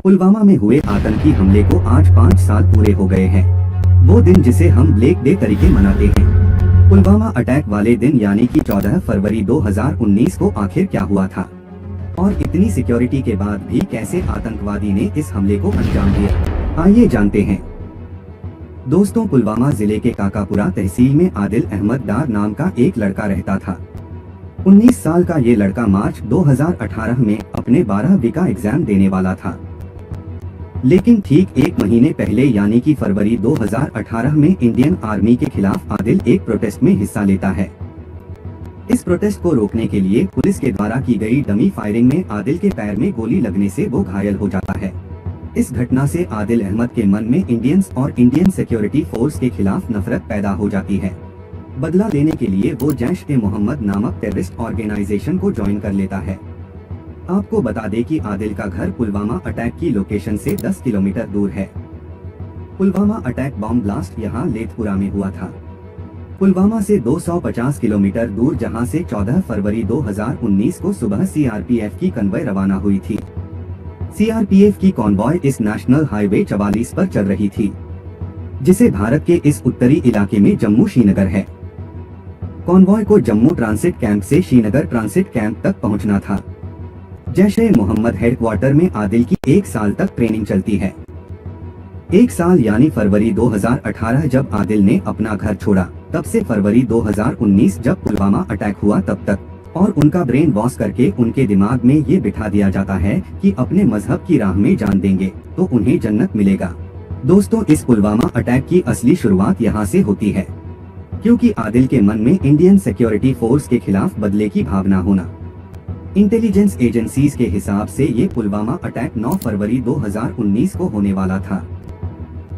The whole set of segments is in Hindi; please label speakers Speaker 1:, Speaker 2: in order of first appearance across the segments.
Speaker 1: पुलवामा में हुए आतंकी हमले को आज 5 साल पूरे हो गए हैं। वो दिन जिसे हम ब्लैक डे तरीके मनाते हैं। पुलवामा अटैक वाले दिन यानी कि 14 फरवरी 2019 को आखिर क्या हुआ था और इतनी सिक्योरिटी के बाद भी कैसे आतंकवादी ने इस हमले को अंजाम दिया, आइए जानते हैं। दोस्तों, पुलवामा जिले के काकापुरा तहसील में आदिल अहमद डार नाम का एक लड़का रहता था। 19 साल का ये लड़का मार्च 2018 में अपने 12वीं का एग्जाम देने वाला था। लेकिन ठीक एक महीने पहले यानी कि फरवरी 2018 में इंडियन आर्मी के खिलाफ आदिल एक प्रोटेस्ट में हिस्सा लेता है। इस प्रोटेस्ट को रोकने के लिए पुलिस के द्वारा की गई डमी फायरिंग में आदिल के पैर में गोली लगने से वो घायल हो जाता है। इस घटना से आदिल अहमद के मन में इंडियंस और इंडियन सिक्योरिटी फोर्स के खिलाफ नफरत पैदा हो जाती है। बदला लेने के लिए वो जैश-ए-मोहम्मद नामक टेररिस्ट ऑर्गेनाइजेशन को ज्वाइन कर लेता है। आपको बता दें कि आदिल का घर पुलवामा अटैक की लोकेशन से 10 किलोमीटर दूर है। पुलवामा अटैक बॉम्ब ब्लास्ट यहाँ लेथपुरा में हुआ था। पुलवामा से 250 किलोमीटर दूर, जहाँ से 14 फरवरी 2019 को सुबह सीआरपीएफ की कन्वॉय रवाना हुई थी। सीआरपीएफ की कॉन्वॉय इस नेशनल हाईवे 44 पर चल रही थी, जिसे भारत के इस उत्तरी इलाके में जम्मू श्रीनगर है। कॉन्वॉय को जम्मू ट्रांसिट कैंप से श्रीनगर ट्रांसिट कैंप तक पहुंचना था। जैश-ए-मोहम्मद हेडक्वार्टर में आदिल की 1 साल तक ट्रेनिंग चलती है। 1 साल यानी फरवरी 2018 जब आदिल ने अपना घर छोड़ा, तब से फरवरी 2019 जब पुलवामा अटैक हुआ तब तक, और उनका ब्रेन वॉश करके उनके दिमाग में ये बिठा दिया जाता है कि अपने मजहब की राह में जान देंगे तो उन्हें जन्नत मिलेगा। दोस्तों, इस पुलवामा अटैक की असली शुरुआत यहाँ से होती है, क्योंकि आदिल के मन में इंडियन सिक्योरिटी फोर्स के खिलाफ बदले की भावना होना। इंटेलिजेंस एजेंसीज के हिसाब से ये पुलवामा अटैक 9 फरवरी 2019 को होने वाला था,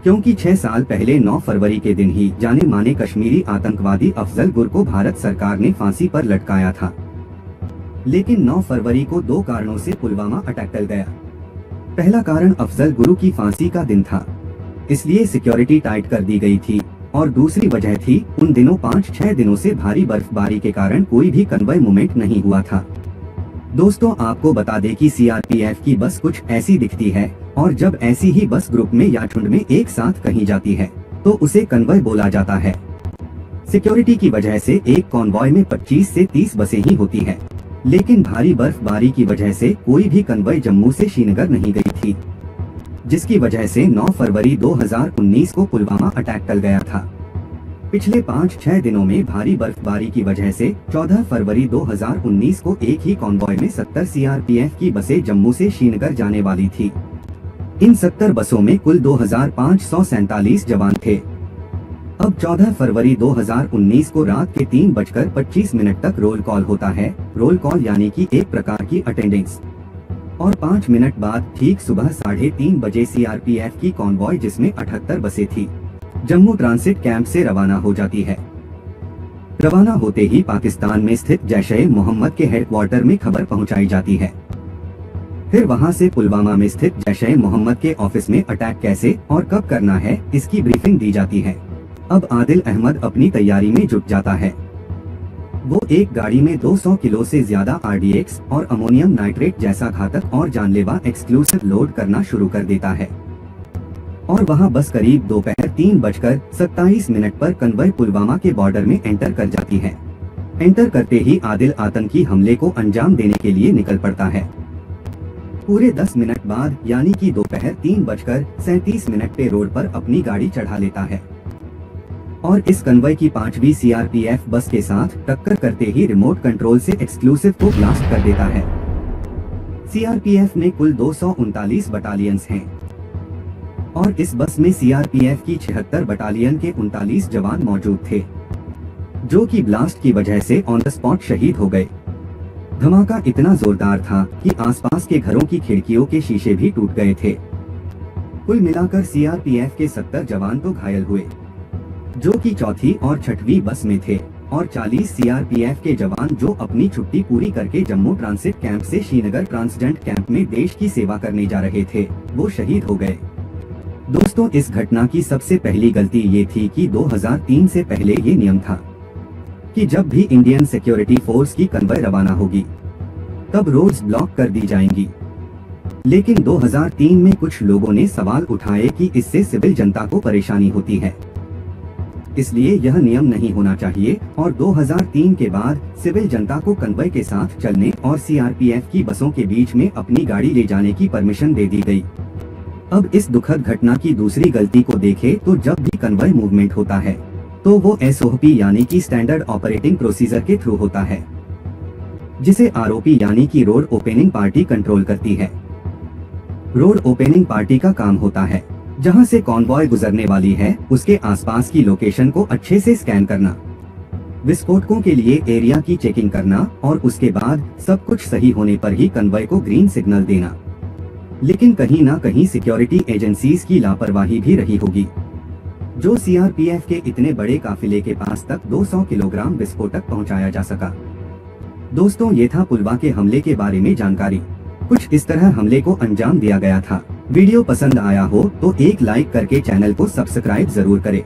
Speaker 1: क्योंकि 6 साल पहले 9 फरवरी के दिन ही जाने माने कश्मीरी आतंकवादी अफजल गुर को भारत सरकार ने फांसी पर लटकाया था। लेकिन 9 फरवरी को 2 कारणों से पुलवामा अटैक टल गया। पहला कारण अफजल गुरु की फांसी का दिन था, इसलिए सिक्योरिटी टाइट कर दी गई थी, और दूसरी वजह थी उन दिनों 5-6 दिनों से भारी बर्फबारी के कारण कोई भी कन्वॉय मूवमेंट नहीं हुआ था। दोस्तों, आपको बता दें कि सीआरपीएफ की बस कुछ ऐसी दिखती है, और जब ऐसी ही बस ग्रुप में या झुंड में एक साथ कहीं जाती है तो उसे कन्वॉय बोला जाता है। सिक्योरिटी की वजह से एक कॉन्वॉय में 25 से 30 बसें ही होती है, लेकिन भारी बर्फबारी की वजह से कोई भी कन्वॉय जम्मू से श्रीनगर नहीं गई थी, जिसकी वजह से 9 फरवरी 2019 को पुलवामा अटैक टल गया था। पिछले 5-6 दिनों में भारी बर्फबारी की वजह से 14 फरवरी 2019 को एक ही कॉन्वॉय में 70 सीआरपीएफ की बसें जम्मू से श्रीनगर जाने वाली थी। इन 70 बसों में कुल 2547 जवान थे। अब 14 फरवरी 2019 को रात के 3:25 तक रोल कॉल होता है। रोल कॉल यानी कि एक प्रकार की अटेंडेंस। और 5 मिनट बाद ठीक सुबह 3:30 बजे सीआरपीएफ की कॉन्वॉय, जिसमें 78 बसें थी, जम्मू ट्रांसिट कैंप से रवाना हो जाती है। रवाना होते ही पाकिस्तान में स्थित जैश-ए-मोहम्मद के हेडक्वार्टर में खबर पहुंचाई जाती है। फिर वहां से पुलवामा में स्थित जैश-ए-मोहम्मद के ऑफिस में अटैक कैसे और कब करना है, इसकी ब्रीफिंग दी जाती है। अब आदिल अहमद अपनी तैयारी में जुट जाता है। वो एक गाड़ी में 200 किलो से ज्यादा आरडीएक्स और अमोनियम नाइट्रेट जैसा घातक और जानलेवा एक्सप्लोसिव लोड करना शुरू कर देता है, और वहां बस करीब दोपहर 3:27 पर कन्वॉय पुलवामा के बॉर्डर में एंटर कर जाती है। एंटर करते ही आदिल आतंकी हमले को अंजाम देने के लिए निकल पड़ता है। पूरे 10 मिनट बाद यानी कि दोपहर 3:37 पे रोड पर अपनी गाड़ी चढ़ा लेता है, और इस कन्वॉय की 5वीं सीआरपीएफ बस के साथ टक्कर करते ही रिमोट कंट्रोल से एक्सक्लूसिव को ब्लास्ट कर देता है। सीआरपीएफ में कुल 239 बटालियंस हैं, और इस बस में सीआरपीएफ की 76 बटालियन के 39 जवान मौजूद थे, जो कि ब्लास्ट की वजह से ऑन द स्पॉट शहीद हो गए। धमाका इतना जोरदार था कि आसपास के घरों की खिड़कियों के शीशे भी टूट गए थे। कुल मिलाकर सीआरपीएफ के 70 जवान तो घायल हुए, जो कि चौथी और छठवीं बस में थे, और 40 सीआरपीएफ के जवान जो अपनी छुट्टी पूरी करके जम्मू ट्रांसिट कैंप से श्रीनगर ट्रांसजेंट कैंप में देश की सेवा करने जा रहे थे, वो शहीद हो गए। दोस्तों, इस घटना की सबसे पहली गलती ये थी कि 2003 से पहले ये नियम था कि जब भी इंडियन सिक्योरिटी फोर्स की कन्वॉय रवाना होगी, तब रोड्स ब्लॉक कर दी जाएंगी। लेकिन 2003 में कुछ लोगों ने सवाल उठाए कि इससे सिविल जनता को परेशानी होती है, इसलिए यह नियम नहीं होना चाहिए और 2003 के बाद सिविल जनता को कन्वॉय के साथ चलने और सीआरपीएफ की बसों के बीच में अपनी गाड़ी ले जाने की परमिशन दे दी गई। अब इस दुखद घटना की दूसरी गलती को देखें तो जब भी कन्वॉय मूवमेंट होता है तो वो एसओपी यानी कि स्टैंडर्ड ऑपरेटिंग प्रोसीजर के थ्रू होता है, जिसे आरओपी यानी कि रोड ओपनिंग पार्टी कंट्रोल करती है। रोड ओपनिंग पार्टी का काम होता है जहां से कॉन्वॉय गुजरने वाली है उसके आसपास की लोकेशन को अच्छे से स्कैन करना, विस्फोटकों के लिए एरिया की चेकिंग करना और उसके बाद सब कुछ सही होने पर ही कन्वॉय को ग्रीन सिग्नल देना। लेकिन कहीं ना कहीं सिक्योरिटी एजेंसीज की लापरवाही भी रही होगी, जो सीआरपीएफ के इतने बड़े काफिले के पास तक 200 किलोग्राम विस्फोटक पहुंचाया जा सका। दोस्तों, ये था पुलवामा के हमले के बारे में जानकारी। कुछ इस तरह हमले को अंजाम दिया गया था। वीडियो पसंद आया हो तो एक लाइक करके चैनल को सब्सक्राइब जरूर करें।